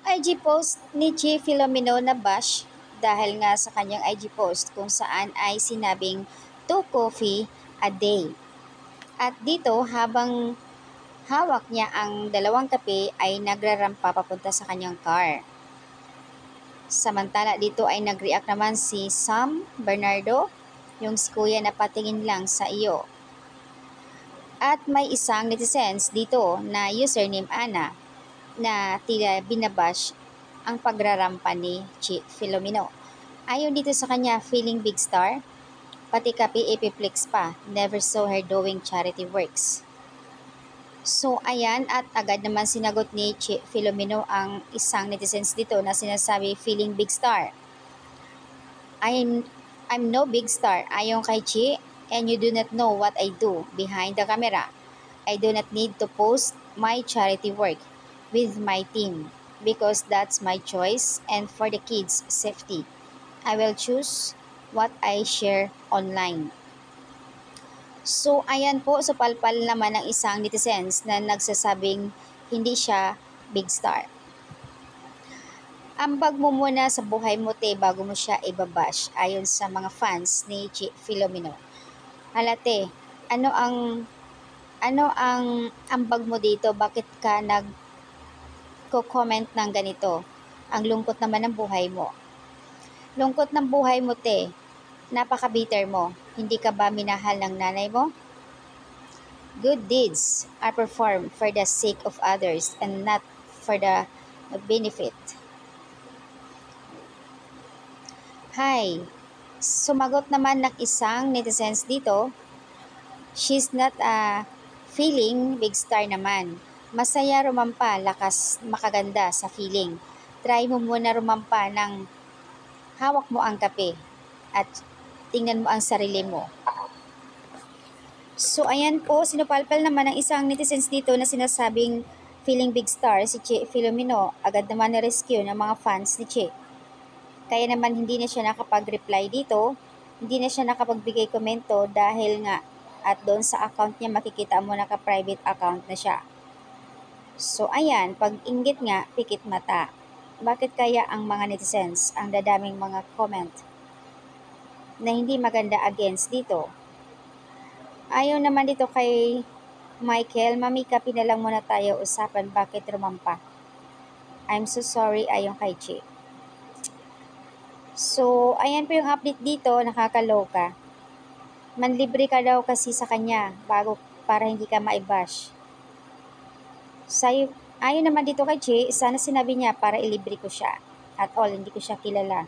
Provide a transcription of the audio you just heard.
IG post ni Chi Filomeno na bash dahil nga sa kanyang IG post kung saan ay sinabing 2 coffee a day. At dito habang hawak niya ang 2 kape ay nagrarampa papunta sa kanyang car. Samantala dito ay nag-react naman si Sam Bernardo, yung si kuya na patingin lang sa iyo. At may isang netizens dito na username Ana na tila binabash ang pagrarampa ni Chi Filomeno. Ayon dito sa kanya, feeling big star, pati kape ipiplex pa, never saw her doing charity works. So ayan, at agad naman sinagot ni Chi Filomeno ang isang netizens dito na sinasabi feeling big star. I'm no big star ayon kay Chi, and you do not know what I do behind the camera. I do not need to post my charity work with my team because that's my choice and for the kids' safety. I will choose what I share online. So ayan po, so palpal naman ng isang netizens na nagsasabing hindi siya big star. Ambag mo muna sa buhay mo te bago mo siya ibabash ayon sa mga fans ni Chi Filomeno. Halate, ano ang ambag mo dito? Bakit ka nagko-comment ng ganito? Ang lungkot naman ng buhay mo. Lungkot ng buhay mo te, napaka-bitter mo. Hindi ka ba minahal ng nanay mo? Good deeds are performed for the sake of others and not for the benefit. Hi, sumagot naman ng isang netizens dito, she's not a feeling big star naman. Masaya rumampa, lakas makaganda sa feeling. Try mo muna rumampa ng hawak mo ang kape at tingnan mo ang sarili mo. So ayan po, sinupalpal naman ng isang netizens dito na sinasabing feeling big star si Chi Filomeno. Agad naman na-rescue ng mga fans ni Chi. Kaya naman hindi na siya nakapag-reply dito, hindi na siya nakapagbigay komento dahil nga at doon sa account niya makikita mo naka-private account na siya. So ayan, pag inggit nga, pikit mata. Bakit kaya ang mga netizens ang dadaming mga comment na hindi maganda against dito? Ayaw naman dito kay Michael, mami kape na lang muna tayo, usapan bakit rumampa. I'm so sorry ayon kay Chi. So, ayan po yung update dito, nakakaloka. Manlibre ka daw kasi sa kanya bago para hindi ka maibash. Ayon naman dito kay Chi, sana sinabi niya para ilibre ko siya. At all, hindi ko siya kilala.